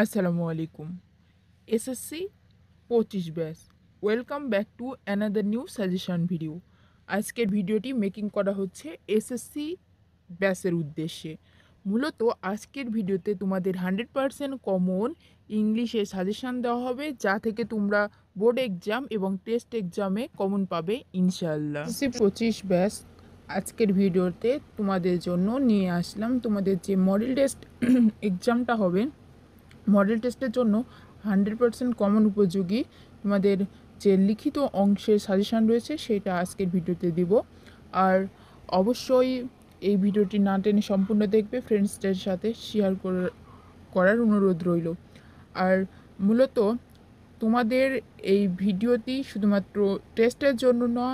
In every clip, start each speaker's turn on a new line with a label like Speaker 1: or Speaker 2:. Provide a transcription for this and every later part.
Speaker 1: আসসালামু আলাইকুম। SSC 25 batch, welcome back to another new suggestion video. আজকের ভিডিওটি মেকিং করা হচ্ছে এসএসসি ব্যাচের উদ্দেশ্যে। মূলত আজকের ভিডিওতে তোমাদের 100% কমন ইংলিশে সাজেশান দেওয়া হবে, যা থেকে তোমরা বোর্ড এক্সাম এবং টেস্ট এক্সামে কমন পাবে ইনশাআল্লাহ। এসএসসি 25 ব্যাচ আজকের ভিডিওতে তোমাদের জন্য নিয়ে আসলাম তোমাদের যে মডেল টেস্ট এক্সামটা হবে। মডেল টেস্টের জন্য 100% কমন উপযোগী তোমাদের যে লিখিত অংশের সাজেশান রয়েছে সেটা আজকের ভিডিওতে দিব। আর অবশ্যই এই ভিডিওটি না টেনে সম্পূর্ণ দেখবে, ফ্রেন্ডসদের সাথে শেয়ার করার অনুরোধ রইল। আর মূলত তোমাদের এই ভিডিওটি শুধুমাত্র টেস্টের জন্য না,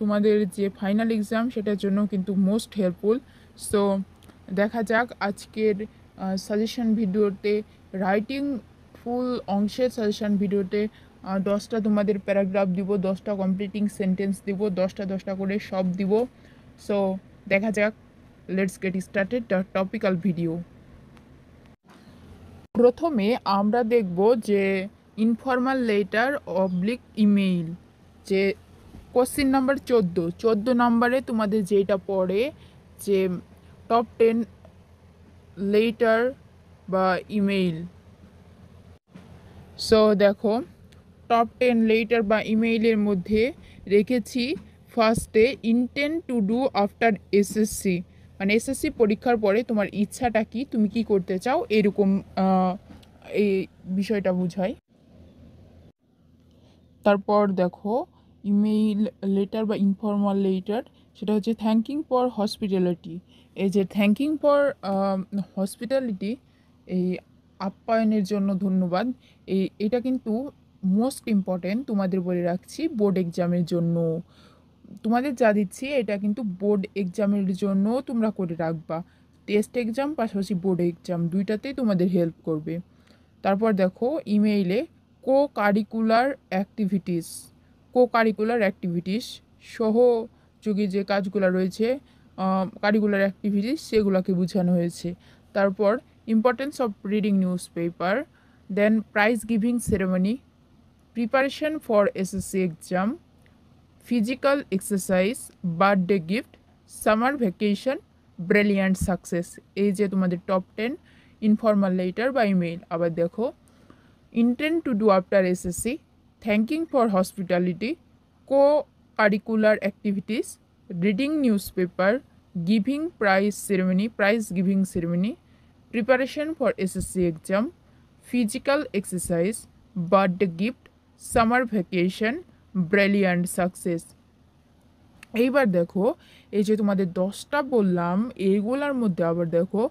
Speaker 1: তোমাদের যে ফাইনাল এক্সাম সেটার জন্য কিন্তু মোস্ট হেল্পফুল। সো দেখা যাক আজকের সাজেশন ভিডিওতে রাইটিং ফুল অংশের সাজেশন ভিডিওতে 10টা তোমাদের প্যারাগ্রাফ দিব, 10টা কমপ্লিটিং সেন্টেন্স দিব, 10টা করে সব দিব। সো দেখা যাক, let's get started the topical video. প্রথমে আমরা দেখব যে ইনফর্মাল লেটার অবলিক ইমেইল, যে কোশ্চিন নাম্বার 14 নম্বরে তোমাদের যেটা পড়ে যে টপ 10 লেটার বা ইমেইল। সো দেখো, টপ 10 লেটার বা ইমেইলের মধ্যে রেখেছি ফার্স্টে intent to do after SSC, মানে এসএসসি পরীক্ষার পরে তোমার ইচ্ছাটা কি, তুমি কি করতে চাও, এরকম এই বিষয়টা বোঝায়। তারপর দেখো ইমেইল লেটার বা ইনফর্মাল লেটার, সেটা হচ্ছে থ্যাঙ্কিং ফর হসপিটালিটি। এই যে থ্যাঙ্কিং ফর হসপিটালিটি, এই আপ্যায়নের জন্য ধন্যবাদ, এটা কিন্তু মোস্ট ইম্পর্টেন্ট, তোমাদের বলে রাখছি বোর্ড এক্সামের জন্য। তোমাদের যা দিচ্ছি এটা কিন্তু বোর্ড এক্সামের জন্য তোমরা করে রাখবা। টেস্ট এক্সাম পাশাপাশি বোর্ড এক্সাম দুইটাতেই তোমাদের হেল্প করবে। তারপর দেখো ইমেইলে কো কারিকুলার অ্যাক্টিভিটিস সহযোগী যে কাজগুলো রয়েছে, কারিকুলার অ্যাক্টিভিটিস, সেগুলোকে বোঝানো হয়েছে। তারপর importance of reading news paper, then prize giving ceremony, preparation for SSC exam, physical exercise, birthday gift, summer vacation, brilliant success. এই যে তোমাদের টপ 10 ইনফর্মাল লেটার বা ইমেইল। আবার দেখো intent to do after SSC, thanking for hospitality, co-curricular activities, reading newspaper, prize giving ceremony, preparation for SSC exam, physical exercise, birthday gift, summer vacation, brilliant success। এইবার দেখো এই যে তোমাদের 10টা বললাম, এইগুলার মধ্যে আবার দেখো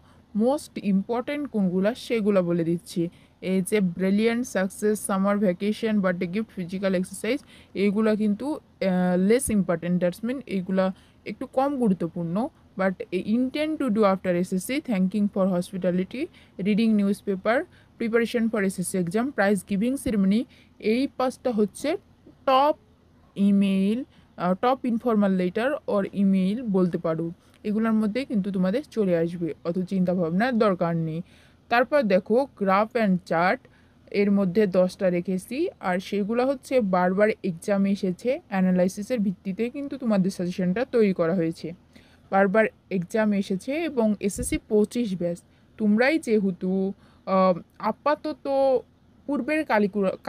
Speaker 1: মোস্ট ইম্পর্ট্যান্ট কোনগুলা সেগুলো বলে দিচ্ছি। এই যে brilliant success, summer vacation, birthday gift, physical exercise, এইগুলা কিন্তু লেস ইম্পর্ট্যান্ট, দ্যাটস মিন এইগুলা একটু কম গুরুত্বপূর্ণ। But intent to do after SSC, thanking for hospitality, reading news paper, preparation for SSC exam, prize giving ceremony, এই 5টা হচ্ছে top email, top informal letter or email বলতে পারো। এগুলোর মধ্যে কিন্তু তোমাদের চলে আসবে, অত চিন্তা ভাবনার দরকার নেই। তারপর দেখো গ্রাফ অ্যান্ড চার্ট, এর মধ্যে 10টা রেখেছি, আর সেগুলো হচ্ছে বারবার এক্সামে এসেছে, অ্যানালাইসিসের ভিত্তিতে কিন্তু তোমাদের সাজেশনটা তৈরি করা হয়েছে। বারবার এক্সাম এসেছে এবং এসএসসি 25 ব্যাচ, তোমরাই যেহেতু আপাতত পূর্বের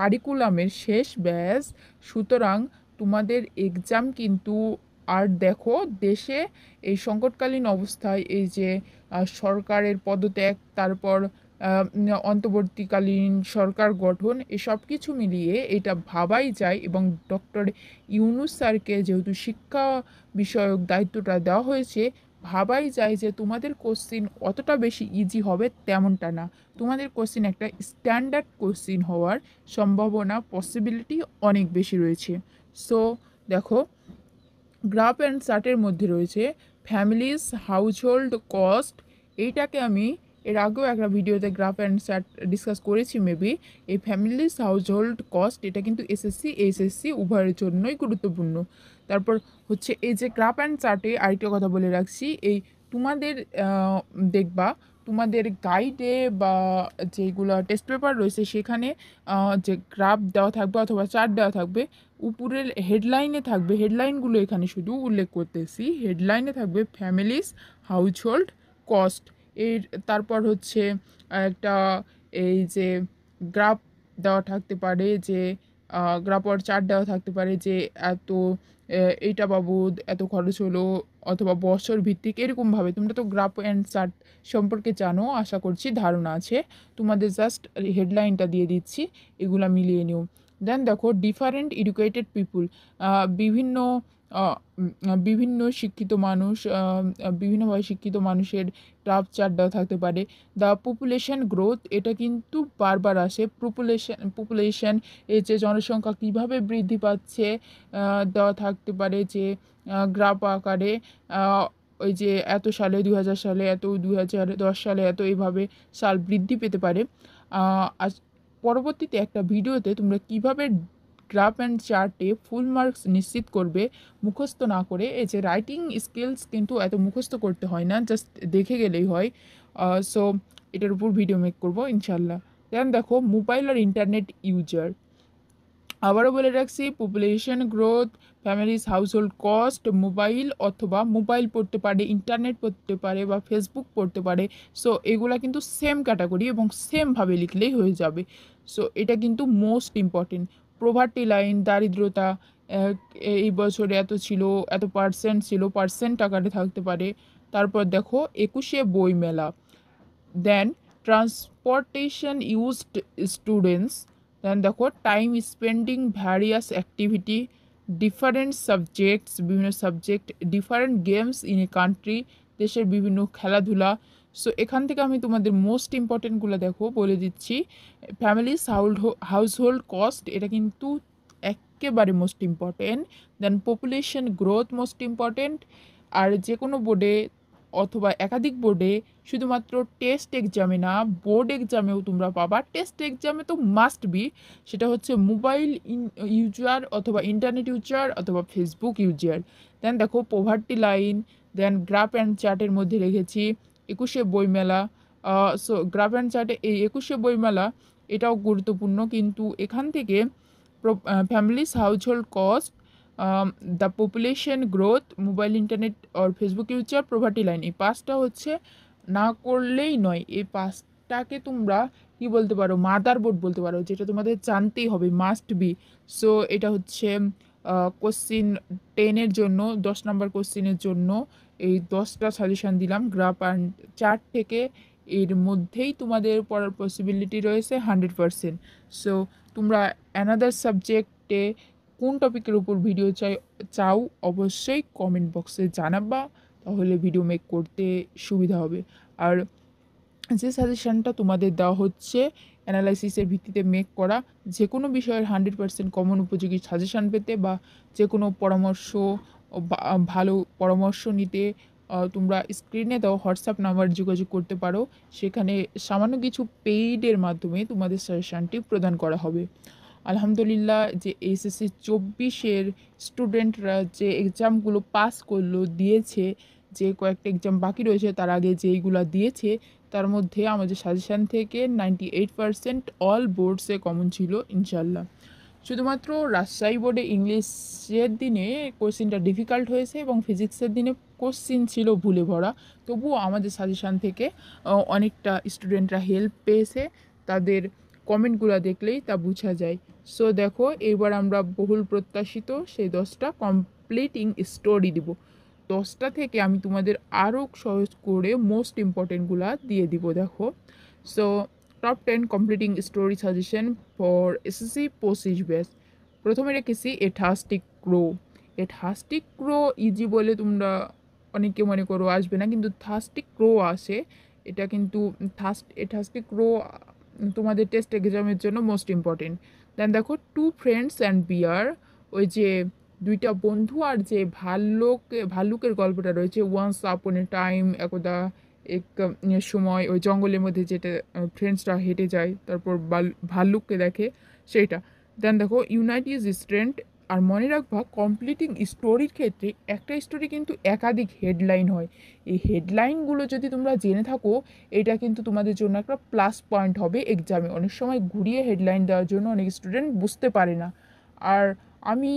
Speaker 1: কারিকুলামের শেষ ব্যাচ, সুতরাং তোমাদের এক্সাম কিন্তু, আর দেখো দেশে এই সংকটকালীন অবস্থায় এই যে সরকারের পদত্যাগ, তারপর অন্তর্বর্তীকালীন সরকার গঠন, এসব কিছু মিলিয়ে এটা ভাবাই যায়, এবং ডক্টর ইউনূস স্যারকে যেহেতু শিক্ষা বিষয়ক দায়িত্বটা দেওয়া হয়েছে, ভাবাই যায় যে তোমাদের কোশ্চিন অতটা বেশি ইজি হবে তেমনটা না। তোমাদের কোশ্চিন একটা স্ট্যান্ডার্ড কোশ্চিন হওয়ার সম্ভাবনা, পসিবিলিটি অনেক বেশি রয়েছে। সো দেখো গ্রাফ অ্যান্ড চার্টের মধ্যে রয়েছে ফ্যামিলিজ হাউসহোল্ড কস্ট। এইটাকে আমি এর আগেও একটা ভিডিওতে গ্রাফ অ্যান্ড চার্ট ডিসকাস করেছি মেবি। এই ফ্যামিলিজ হাউসহোল্ড কস্ট, এটা কিন্তু এসএসসি এইচএসসি উভয়ের জন্যই গুরুত্বপূর্ণ। তারপর হচ্ছে এই যে গ্রাফ অ্যান্ড চার্টে আরেকটা কথা বলে রাখছি, এই তোমাদের দেখবা তোমাদের গাইডে বা যেগুলো টেস্ট পেপার রয়েছে সেখানে যে গ্রাফ দেওয়া থাকবে অথবা চার্ট দেওয়া থাকবে, উপরের হেডলাইনে থাকবে, হেডলাইনগুলো এখানে শুধু উল্লেখ করতেছি, হেডলাইনে থাকবে ফ্যামিলিজ হাউসহোল্ড কস্ট, এর তারপর হচ্ছে একটা এই যে গ্রাফ দেওয়া থাকতে পারে, যে গ্রাফ চার্ট দেওয়া থাকতে পারে যে এত এইটা বাবদ এত খরচ হলো, অথবা বছর ভিত্তিক এরকমভাবে। তোমরা তো গ্রাফ অ্যান্ড চার্ট সম্পর্কে জানো, আশা করছি ধারণা আছে। তোমাদের জাস্ট হেডলাইনটা দিয়ে দিচ্ছি, এগুলা মিলিয়ে নিও। দেন দেখো ডিফারেন্ট এডুকেটেড পিপুল, বিভিন্ন বিভিন্ন শিক্ষিত মানুষ, বিভিন্নভাবে শিক্ষিত মানুষের গ্রাফ চার্ট দেওয়া থাকতে পারে। দ্য পপুলেশন গ্রোথ, এটা কিন্তু বারবার আসে, পপুলেশন এই যে জনসংখ্যা কীভাবে বৃদ্ধি পাচ্ছে দেওয়া থাকতে পারে, যে গ্রাফ আকারে ওই যে এত সালে 2000 সালে এত, 2010 সালে এত, এইভাবে সাল বৃদ্ধি পেতে পারে। আজ পরবর্তীতে একটা ভিডিওতে তোমরা কিভাবে গ্রাফ অ্যান্ড চার্টে ফুল মার্কস নিশ্চিত করবে মুখস্থ না করে। এই যে রাইটিং স্কিলস কিন্তু এত মুখস্থ করতে হয় না, জাস্ট দেখে গেলেই হয়। সো এটার উপর ভিডিও মেক করবো ইনশাল্লাহ। দেন দেখো মোবাইল আর ইন্টারনেট ইউজার, আবারও বলে রাখছি, population growth, families household cost, mobile অথবা মোবাইল পড়তে পারে, ইন্টারনেট পড়তে পারে বা ফেসবুক পড়তে পারে। সো এগুলা কিন্তু সেম ক্যাটাগরি এবং সেমভাবে লিখলেই হয়ে যাবে। সো এটা কিন্তু মোস্ট ইম্পর্টেন্ট। প্রভার্টি লাইন, দারিদ্রতা, এই বছরে এত ছিল, এত পার্সেন্ট ছিল, পার্সেন্ট আকারে থাকতে পারে। তারপর দেখো 21শে বই মেলা। Then transportation used students. Then দেখো time spending various activity, different subjects, বিভিন্ন subject, different games in a country, দেশের বিভিন্ন খেলাধুলা। সো এখান থেকে আমি তোমাদের মোস্ট ইম্পর্টেন্টগুলো দেখো বলে দিচ্ছি। ফ্যামিলিজ হাউসহোল্ড কস্ট, এটা কিন্তু একেবারে মোস্ট ইম্পর্টেন্ট। দেন পপুলেশন গ্রোথ মোস্ট ইম্পর্টেন্ট। আর যে কোনো বোর্ডে অথবা একাধিক বোর্ডে, শুধুমাত্র টেস্ট এক্সামে না, বোর্ড এক্সামেও তোমরা পাবা, টেস্ট এক্সামে তো মাস্ট বি, সেটা হচ্ছে মোবাইল ইউজার অথবা ইন্টারনেট ইউজার অথবা ফেসবুক ইউজার। দেন দেখো poverty line, then graph and চার্টের মধ্যে রেখেছি 21শে বইমেলা। সো গ্রাফ অ্যান্ড চার্টে এই 21শে বইমেলা এটাও গুরুত্বপূর্ণ, কিন্তু এখান থেকে families household cost, the population growth, mobile internet আর ফেসবুক ইউজার, প্রভার্টি লাইন, এই পাঁচটা হচ্ছে না করলেই নয়। এই পাঁচটাকে তোমরা কি বলতে পারো, মাদার বোর্ড বলতে পারো, যেটা তোমাদের জানতেই হবে, মাস্ট বি। সো এটা হচ্ছে কোশ্চিন 10-এর জন্য, 10 নম্বর কোশ্চিনের জন্য এই 10টা সাজেশান দিলাম গ্রাফ অ্যান্ড চার্ট থেকে। এর মধ্যেই তোমাদের পড়ার পসিবিলিটি রয়েছে 100%। সো তোমরা অ্যানাদার সাবজেক্টে কোন টপিকের উপর ভিডিও চাও অবশ্যই কমেন্ট বক্সে জানাবা, তাহলে ভিডিও মেক করতে সুবিধা হবে। আর যে সাজেশানটা তোমাদের দেওয়া হচ্ছে অ্যানালাইসিসের ভিত্তিতে মেক করা, যে কোনো বিষয়ের 100% কমন উপযোগী সাজেশান পেতে বা যে কোনো পরামর্শ, ভালো পরামর্শ নিতে তোমরা স্ক্রিনে দেওয়া হোয়াটসঅ্যাপ নাম্বার যোগাযোগ করতে পারো। সেখানে সামান্য কিছু পেইডের মাধ্যমে তোমাদের সাজেশানটি প্রদান করা হবে। আলহামদুলিল্লাহ, যে এইচএসসি 24-এর স্টুডেন্টরা যে এক্সামগুলো পাস করলো, দিয়েছে, যে কয়েকটা এক্সাম বাকি রয়েছে তার আগে যেইগুলো দিয়েছে, তার মধ্যে আমাদের সাজেশান থেকে 98% অল বোর্ডসে কমন ছিল ইনশাল্লাহ। শুধুমাত্র রাজশাহী বোর্ডে ইংলিশের দিনে কোশ্চিনটা ডিফিকাল্ট হয়েছে এবং ফিজিক্সের দিনে কোশ্চিন ছিল ভুলে ভরা, তবুও আমাদের সাজেশান থেকে অনেকটা স্টুডেন্টরা হেল্প পেয়েছে, তাদের কমেন্টগুলো দেখলেই তা বোঝা যায়। সো দেখো এবার আমরা বহুল প্রত্যাশিত সেই 10টা কমপ্লিটিং স্টোরি দিব। 10টা থেকে আমি তোমাদের আরও সহজ করে মোস্ট ইম্পর্টেন্টগুলো দিয়ে দিব। দেখো, so top 10 completing story suggestion for SSC post batch. প্রথমে রেখেছি এ থার্স্টি ক্রো। এ থার্স্টি ক্রো ইজি বলে তোমরা অনেকে মনে করো আসবে না, কিন্তু থার্স্টি ক্রো আসে। এটা কিন্তু এ থার্স্টি ক্রো তোমাদের টেস্ট এক্সামের জন্য মোস্ট ইম্পর্টেন্ট। দেন দেখো টু ফ্রেন্ডস অ্যান্ড বিয়ার, ওই যে দুইটা বন্ধু আর যে ভাল্লুকের গল্পটা রয়েছে, ওয়ান্স আপন এ টাইম, একদা এক সময়, ওই জঙ্গলের মধ্যে যেটা ফ্রেন্ডসরা হেঁটে যায়, তারপর ভাল্লুককে দেখে সেইটা। দেন দেখো ইউনাইট ইজ স্ট্রেংথ, আর মনে রাখবা কমপ্লিটিং স্টোরির ক্ষেত্রে একটা স্টোরি কিন্তু একাধিক হেডলাইন হয়। এই হেডলাইনগুলো যদি তোমরা জেনে থাকো এটা কিন্তু তোমাদের জন্য একটা প্লাস পয়েন্ট হবে এক্সামে। অনেক সময় ঘুরিয়ে হেডলাইন দেওয়ার জন্য অনেক স্টুডেন্ট বুঝতে পারে না। আর আমি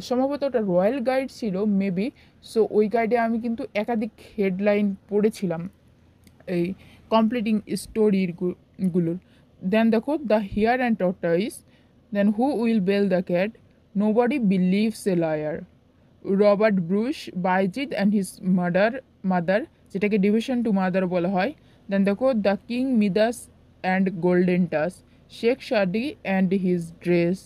Speaker 1: সম্ভবত ওটা রয়্যাল গাইড ছিল মেবি, সো ওই গাইডে আমি কিন্তু একাধিক হেডলাইন পড়েছিলাম এই কমপ্লিটিং স্টোরিগুলোর। দেন দেখো the hare and tortoise, then who will bell the cat, nobody believes a liar, Robert Bruce, Bayazid and his mother, যেটাকে ডিভিশন টু মাদার বলা হয়। দেন দেখো the king Midas and golden touch, Sheikh Saadi and his dress,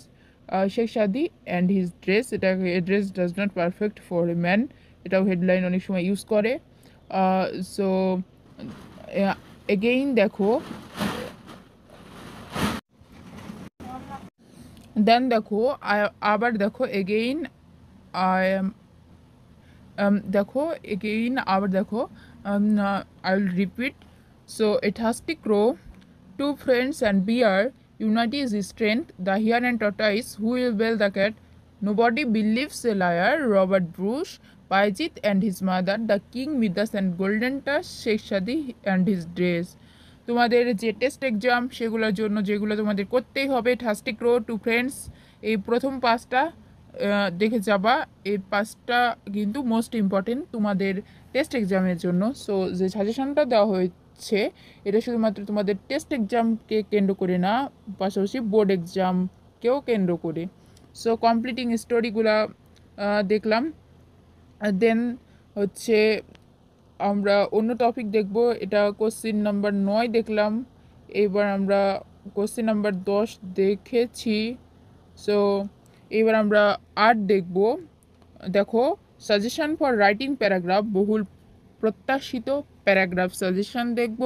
Speaker 1: Sheikh Saadi and his dress, এটাকে dress does not perfect for a man, এটাও headline অনেক সময় use করে। So again দেখো, দেন দেখো আবার দেখো এগেইন দেখো এগেইন আবার দেখো I will repeat. So it has to crow, two friends and bear, unity is strength, the hare and tortoise, who will bail the cat, nobody believes a liar, Robert Bruce, Bayezid and his mother, the king Midas and golden touch, Sheikh Shadi and his dress। তোমাদের যে test exam সেগুলোর জন্য যেগুলো তোমাদের করতেই হবে, thirsty crow, two friends, এই প্রথম পাঁচটা দেখে যাবা। এই পাঁচটা কিন্তু মোস্ট ইম্পর্টেন্ট তোমাদের টেস্ট এক্সামের জন্য। সো যে সাজেশনটা দেওয়া হয়েছে এটা শুধুমাত্র তোমাদের টেস্ট এক্সামকে কেন্দ্র করে না, পাশাপাশি বোর্ড এক্সামকেও কেন্দ্র করে। সো কমপ্লিটিং স্টোরিগুলা দেখলাম। দেন হচ্ছে আমরা অন্য টপিক দেখব, এটা কোশ্চিন নাম্বার 9 দেখলাম, এবার আমরা কোশ্চিন নাম্বার 10 দেখেছি। সো এবার আমরা 8 দেখব। দেখো সাজেশন ফর রাইটিং প্যারাগ্রাফ, বহুল প্রত্যাশিত প্যারাগ্রাফ সাজেশন দেখব।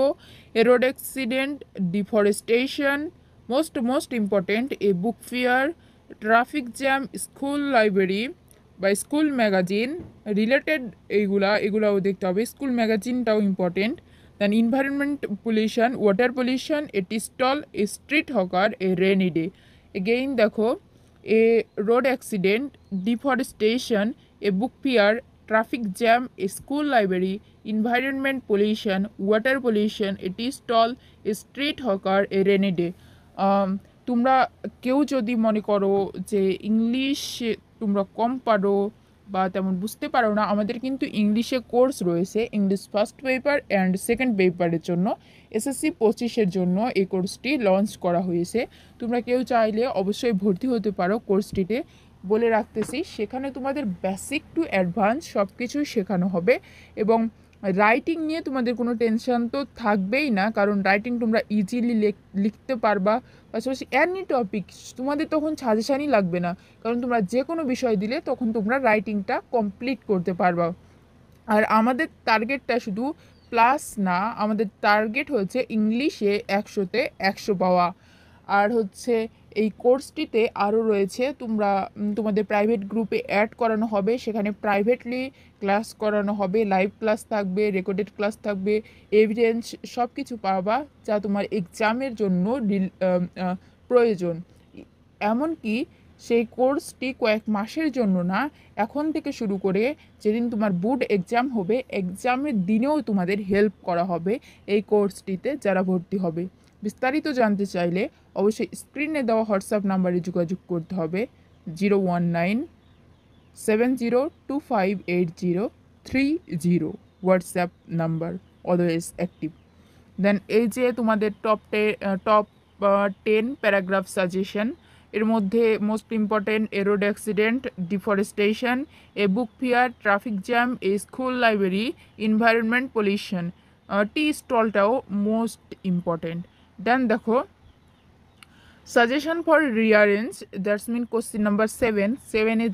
Speaker 1: A road accident, deforestation, most important a book fair, traffic jam, school library বা স্কুল ম্যাগাজিন রিলেটেড, এগুলাও দেখতে হবে। স্কুল ম্যাগাজিনটাও important. Then environment pollution, water pollution, a tea stall, a street hawker, a rainy day. Again দেখো a road accident, deforestation, a book fair, traffic jam, a school library, environment pollution, water pollution, a tea stall, a street hawker, a rainy day. তোমরা কেউ যদি মনে করো যে English তোমরা কম পারো বা তেমন বুঝতে পারো না, আমাদের কিন্তু ইংলিশে কোর্স রয়েছে, English first paper and second পেপারের জন্য। এসএসসি 25-এর জন্য এই কোর্সটি লঞ্চ করা হয়েছে। তোমরা কেউ চাইলে অবশ্যই ভর্তি হতে পারো কোর্সটিতে। বলে রাখতেছি সেখানে তোমাদের বেসিক টু অ্যাডভান্স সব কিছুই শেখানো হবে, এবং রাইটিং নিয়ে তোমাদের কোনো টেনশন তো থাকবেই না, কারণ রাইটিং তোমরা ইজিলি লিখতে পারবা। পাশাপাশি অ্যানি টপিক তোমাদের তখন সাজেশানই লাগবে না, কারণ তোমরা যে কোনো বিষয় দিলে তখন তোমরা রাইটিংটা কমপ্লিট করতে পারবা। আর আমাদের টার্গেটটা শুধু প্লাস না, আমাদের টার্গেট হচ্ছে ইংলিশে 100-তে 100 পাওয়া। আর হচ্ছে এই কোর্সটিতে আরও রয়েছে, তোমাদের প্রাইভেট গ্রুপে অ্যাড করানো হবে, সেখানে প্রাইভেটলি ক্লাস করানো হবে, লাইভ ক্লাস থাকবে, রেকর্ডেড ক্লাস থাকবে, এভিডেন্স সব কিছু পাবা যা তোমার এক্সামের জন্য প্রয়োজন। এমনকি সেই কোর্সটি কয়েক মাসের জন্য না, এখন থেকে শুরু করে যেদিন তোমার বোর্ড এক্সাম হবে এক্সামের দিনেও তোমাদের হেল্প করা হবে এই কোর্সটিতে যারা ভর্তি হবে। বিস্তারিত জানতে চাইলে অবশ্যই স্ক্রিনে দেওয়া হোয়াটসঅ্যাপ নাম্বারে যোগাযোগ করতে হবে, 01970258030 WhatsApp number, always active. Then এই যে তোমাদের টপ 10 প্যারাগ্রাফ সাজেশন, এর মধ্যে most important a road accident, deforestation, a book fair, traffic jam, a school library, environment pollution, tea স্টলটাও মোস্ট ইম্পর্টেন্ট। দেন দেখো suggestion for rearrange, that's mean question number 7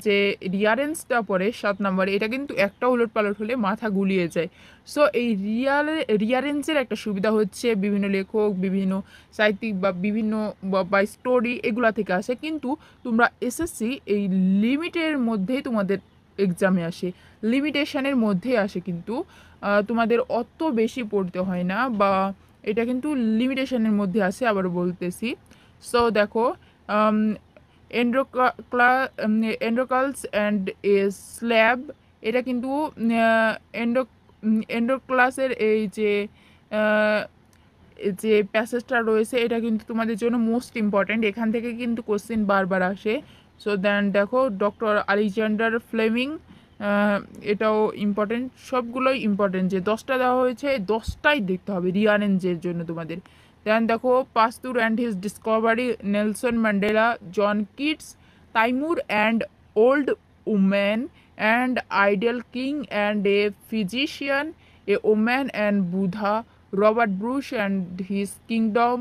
Speaker 1: যে রিয়ারেঞ্জটা পড়ে 7 নম্বরে, এটা কিন্তু একটা উলট পালট হলে মাথা গুলিয়ে যায়। সো এই রিয়ারেঞ্জের একটা সুবিধা হচ্ছে বিভিন্ন লেখক, বিভিন্ন সাহিত্যিক বা বিভিন্ন বা স্টোরি এগুলা থেকে আসে, কিন্তু তোমরা এসএসসি এই লিমিটের মধ্যেই তোমাদের এক্সামে আসে, লিমিটেশনের মধ্যে আসে, কিন্তু তোমাদের অত বেশি পড়তে হয় না, বা এটা কিন্তু লিমিটেশনের মধ্যে আসে, আবার বলতেছি। সো দেখো এন্ড্রোকালস অ্যান্ড এ স্ল্যাব, এটা কিন্তু এন্ড্রো এন্ড্রোক্লাসের এই যে প্যাসেজটা রয়েছে এটা কিন্তু তোমাদের জন্য মোস্ট ইম্পর্ট্যান্ট, এখান থেকে কিন্তু কোশ্চেন বারবার আসে। সো দেন দেখো ডক্টর আলেকজান্ডার ফ্লেমিং, এটাও ইম্পর্টেন্ট, সবগুলোই ইম্পর্টেন্ট, যে 10টা দেওয়া হয়েছে 10টাই দেখতে হবে রিয়ারেঞ্জের জন্য তোমাদের। দেন দেখো Pasteur and his discovery, Nelson Mandela, John Keats, Timur and old woman and idle king and a physician, a woman and Buddha, Robert Bruce and his kingdom,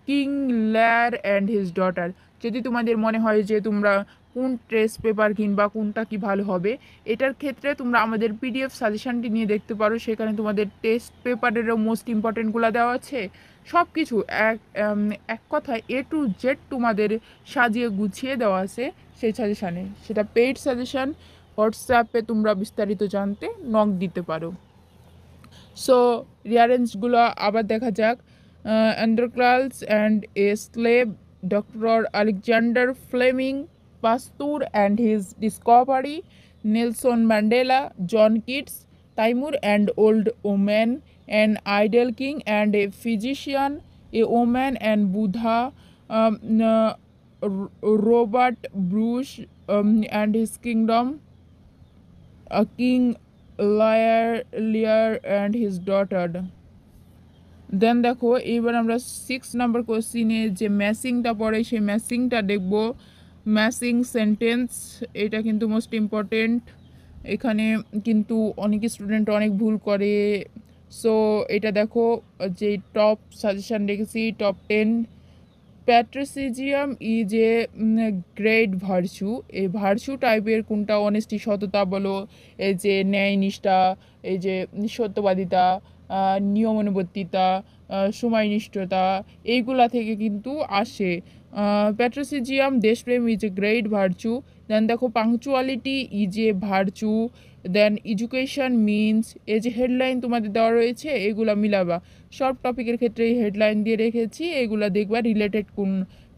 Speaker 1: King Lear and his daughter. যদি তোমাদের মনে হয় যে তোমরা কোন test paper কিংবা কোনটা কি ভালো হবে, এটার ক্ষেত্রে তোমরা আমাদের পিডিএফ সাজেশানটি নিয়ে দেখতে পারো, সেখানে তোমাদের টেস্ট পেপারেরও মোস্ট ইম্পর্টেন্টগুলো দেওয়া আছে, সব কিছু এক কথায় A to Z তোমাদের সাজিয়ে গুছিয়ে দেওয়া আছে সেই সাজেশানে। সেটা পেইড সাজেশান, হোয়াটসঅ্যাপে তোমরা বিস্তারিত জানতে নক দিতে পারো। সো রিয়ারেঞ্জগুলো আবার দেখা যাক। Androcles and a slave, doctor Alexander Fleming, Pasteur and his discovery, Nelson Mandela, John Keats, Timur and old woman, an idle king and a physician, a woman and Buddha, Robert Bruce and his kingdom, King Lear and his daughter. Then দেখো এবার আমরা 6 নম্বর কোশ্চিনে যে ম্যাসিংটা পড়ে সেই ম্যাসিংটা দেখব। Matching sentence, এটা কিন্তু most important, এখানে কিন্তু অনেক স্টুডেন্ট অনেক ভুল করে। সো এটা দেখো যে টপ সাজেশান রেখেছি, top 10। Patriotism is a great virtue, এই ভার্চু টাইপের কোনটা? অনেস্টি, সততা বলো, এই যে ন্যায় নিষ্ঠা, এই যে সত্যবাদিতা, নিয়মানুবর্তিতা, সময়নিষ্ঠতা, এইগুলা থেকে কিন্তু আসে। প্যাট্রিসিজিয়াম দেশপ্রেম is a great virtue. Then দেখো punctuality is a virtue. Then education means, এই যে হেডলাইন তোমাদের দেওয়া রয়েছে এগুলা মিলাবা, সব টপিকের ক্ষেত্রে এই হেডলাইন দিয়ে রেখেছি, এগুলা দেখবা রিলেটেড কোন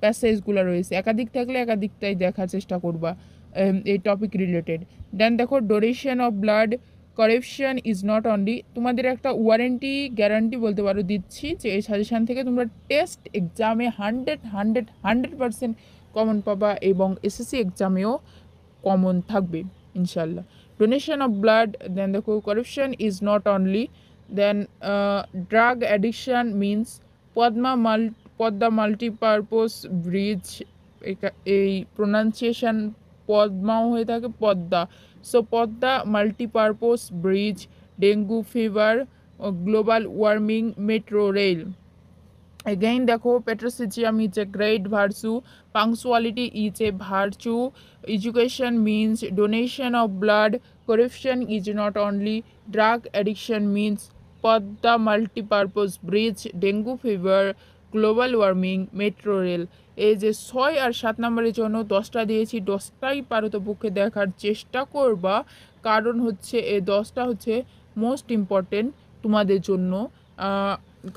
Speaker 1: প্যাসেজগুলো রয়েছে, একাধিক থাকলে একাধিকটাই দেখার চেষ্টা করবা এই টপিক রিলেটেড। দেন দেখো donation of blood, corruption is not only, তোমাদের একটা ওয়ারেন্টি গ্যারান্টি বলতে পারো দিচ্ছি যে এই সাজেশান থেকে তোমরা টেস্ট এক্সামে 100% কমন পাবা এবং এসএসসি এক্সামেও কমন থাকবে ইনশাল্লাহ। ডোনেশন অফ ব্লাড, দেন দেখো corruption is not only, then drug addiction means Padma multipurpose bridge, এই প্রোনাউন্সিয়েশন পদ্মাও হয়ে থাকে Padma, so Padma multipurpose bridge, dengue fever, global warming, metro rail. Again দেখো patriotism is a great virtue, punctuality is a virtue, education means donation of blood, corruption is not only, drug addiction means Padda multipurpose bridge, dengue fever, global warming, metro rail. এই যে 6 আর 7 নম্বরের জন্য 10টা দিয়েছি, 10টাই পারতপক্ষে দেখার চেষ্টা করবা, কারণ হচ্ছে এই 10টা হচ্ছে মোস্ট ইম্পর্টেন্ট তোমাদের জন্য,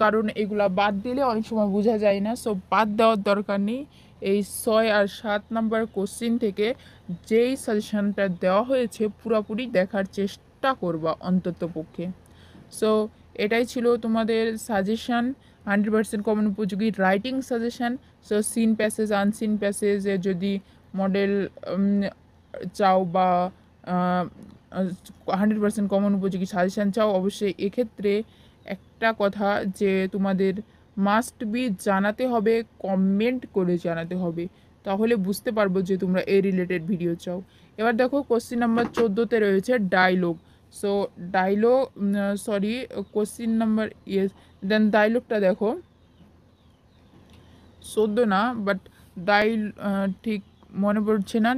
Speaker 1: কারণ এগুলা বাদ দিলে অনেক সময় বোঝা যায় না, সো বাদ দেওয়ার দরকার নেই। এই 6 আর 7 নম্বর কোশ্চিন থেকে যেই সাজেশনটা দেওয়া হয়েছে পুরোপুরি দেখার চেষ্টা করবা অন্তত পক্ষে। সো এটাই ছিল তোমাদের সাজেশান, 100% কমন উপযোগী writing suggestion. So seen passage, unseen প্যাসেজে যদি মডেল চাও বা 100% কমন উপযোগী সাজেশান চাও, অবশ্যই এক্ষেত্রে একটা কথা যে তোমাদের মাস্ট বি জানাতে হবে, কমেন্ট করে জানাতে হবে, তাহলে বুঝতে পারবো যে তোমরা এই রিলেটেড ভিডিও চাও। এবার দেখো কোশ্চিন নাম্বার 14তে রয়েছে dialogue. So dialogue, sorry question number yes, then ডায়লগটা দেখো 14 না, বাট ঠিক মনে পড়ছে না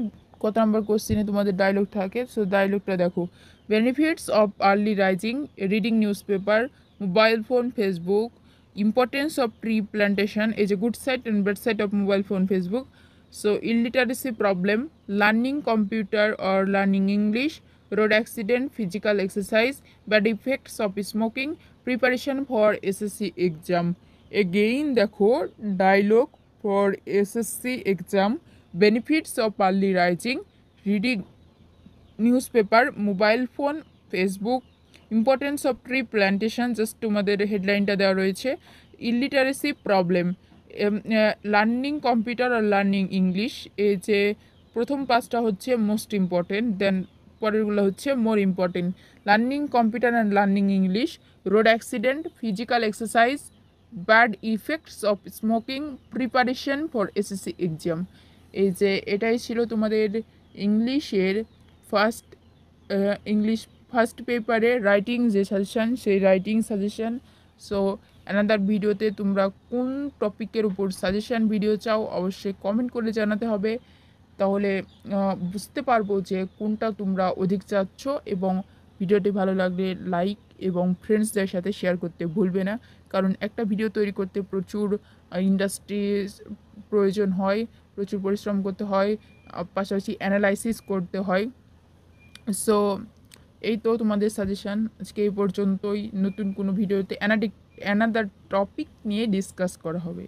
Speaker 1: কত নম্বর কোশ্চিনে তোমাদের ডায়লগ থাকে। সো ডায়লগটা দেখো, benefits of early rising, reading news paper, mobile phone, Facebook, importance of tree plantation, is a good side and bad side of mobile phone, Facebook. So illiteracy problem, learning computer or learning English, road accident, physical exercise, bad effects of smoking, preparation for SSC exam. Again দেখো dialogue for SSC exam, benefits of early rising, reading news paper, mobile phone, Facebook, importance of tree plantation, just তোমাদের হেডলাইনটা দেওয়া রয়েছে। Illiteracy problem, learning computer আর learning English, এই যে প্রথম পাঁচটা হচ্ছে মোস্ট ইম্পর্টেন্ট, দেন পরেরগুলো হচ্ছে more important. Learning computer and learning English, road accident, physical exercise, bad effects of smoking, preparation for SSC exam. এই যে এটাই ছিল তোমাদের ইংলিশের ইংলিশ ফার্স্ট পেপারে রাইটিং যে সাজেশান, সেই রাইটিং সাজেশান। সো অ্যানাদার ভিডিওতে তোমরা কোন টপিকের উপর সাজেশান ভিডিও চাও অবশ্যই কমেন্ট করে জানাতে হবে, তাহলে বুঝতে পারবো যে কোনটা তোমরা অধিক চাচ্ছ। এবং ভিডিওটি ভালো লাগলে লাইক এবং ফ্রেন্ডসদের সাথে শেয়ার করতে ভুলবে না, কারণ একটা ভিডিও তৈরি করতে প্রচুর ইন্ডাস্ট্রিজ প্রয়োজন হয়, প্রচুর পরিশ্রম করতে হয়, পাশাপাশি অ্যানালাইসিস করতে হয়। সো এই তো তোমাদের সাজেশান, আজকে এই পর্যন্তই। নতুন কোনো ভিডিওতে অ্যানাদার টপিক নিয়ে ডিসকাস করা হবে।